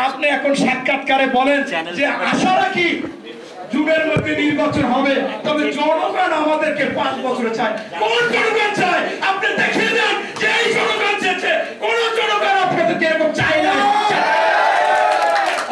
আপনি এখন সাক্ষাৎকারে বলেন যে আশা রাখি যুগের মধ্যে নির্বাচন হবে, তবে জনগণ আমাদেরকে 5 বছরে চায়। কোন জনগণ চায় আপনি দেখিয়ে দেন যে এই জনগণ চেয়েছে। কোন জনগণ আপনাদেরকে এরকম চায় না।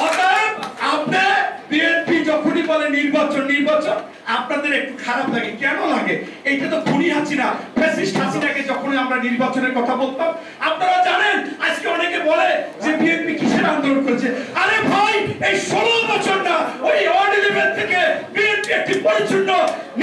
অতএব আপনি বিএনপি যখনই বলে নির্বাচন নির্বাচন, আপনাদের একটু খারাপ লাগে। কেন লাগে? এইটা তো খুনি হাসিনা, ফ্যাসিস্ট হাসিনাকে যখন আমরা নির্বাচনের কথা বলতাম, আপনারা জানেন আজকে অনেকে বলে যে বিএনপি কিসের আন্দোলন করেছে। আরে ভাই, এই 16 বছর না, ওই অর্ডিনেন্স থেকে বিএনপি একটি পরিচ্ছন্ন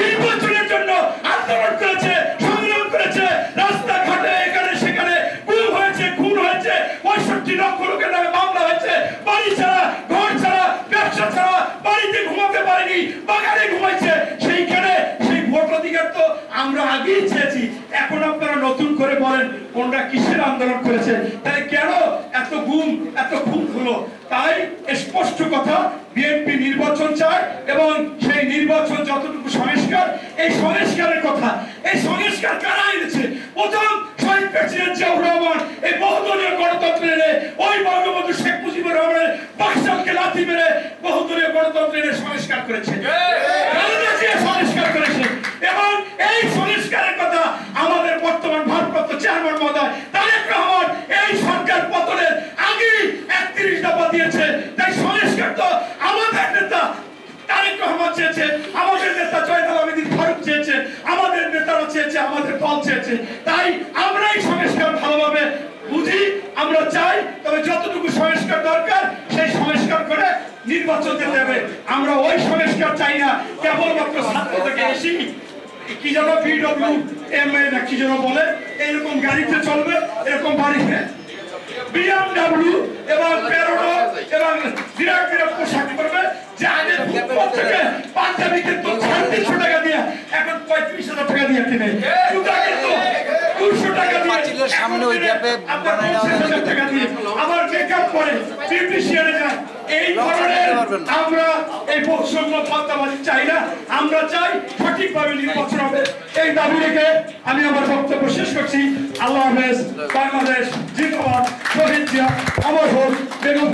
নির্বাচনের জন্য আন্দোলন করেছে, সংগ্রাম করেছে। রাস্তাঘাটে এখানে সেখানে গুম হয়েছে, খুন হয়েছে, 65 লক্ষ লোকের নামে মামলা হয়েছে। বাড়ি ছাড়া, ঘর ছাড়া, ব্যবসা ছাড়া, বাড়িতে ঘুমাতে পারেনি, বাগানে ঘুমাইছে। সেইখানে সেই ভোট অধিকার তো আমরা আগেই চেয়েছি। এখন আপনারা নতুন করে বলেন কোনটা কিসের আন্দোলন করেছে। তাহলে কেন এত গুম, এত খুন হলো? তাই স্পষ্ট কথা, বিএনপি নির্বাচন চায় এবং সেই নির্বাচন যতটুকু সংস্কার, এই সংস্কারের কথা, এই সংস্কার কারা এনেছে? প্রথম শহীদ প্রেসিডেন্ট জিয়াউর রহমান এই বহুদলীয় গণতন্ত্র এনে, ওই বঙ্গবন্ধু শেখ মুজিবুর রহমানের বাকশালকে লাথি মেরে বহুদলীয় গণতন্ত্র এনে সংস্কার করেছে, সংস্কার করেছে। এবং এই সংস্কারের কথা আমাদের বর্তমান ভারপ্রাপ্ত চেয়ারম্যান মহোদয় তারেক রহমান এই সরকার পতনের আগে 31 দফা দিয়েছে। তাই সংস্কার তো আমাদের নেতা তারেক রহমান চেয়েছে, আমাদের নেতা জয়নাল আবেদীন ফারুক চেয়েছে, আমাদের নেতারা চেয়েছে, আমাদের দল চেয়েছে। তাই আমরা এই সংস্কার ভালোভাবে বুঝি, আমরা চাই। তবে যতটুকু সংস্কার দরকার সেই সংস্কার করে নির্বাচন দিতে হবে। আমরা ওই সংস্কার চাই না কেবলমাত্র ছাত্র থেকে এসি কি যেন BWM না কি যেন বলে, এরকম গাড়িতে চলবে, এরকম বাড়িতে BMW এবং প্যারোডো এবং বিরাট বিরাট পোশাক করবে। যে আগে থেকে পাঞ্জাবিকে তো 300 টাকা দিয়ে এখন 35,000 টাকা দিয়ে কিনে, জুতা কিন্তু 200 টাকা দিয়ে, সামনে ওই গ্যাপে বানায় নেওয়া টাকা দিয়ে আবার মেকআপ করে বিউটিশিয়ানে যায়। এই ধরনের আমরা এই বৈষম্য ফাঁদাবাজি চাই না। আমরা চাই সঠিকভাবে নির্বাচন হবে। এই দাবি রেখে আমি আমার বক্তব্য শেষ করছি। আল্লাহ হাফেজ। বাংলাদেশ জিন্দাবাদ। শহীদ জিয়া অমর হোক। বেগম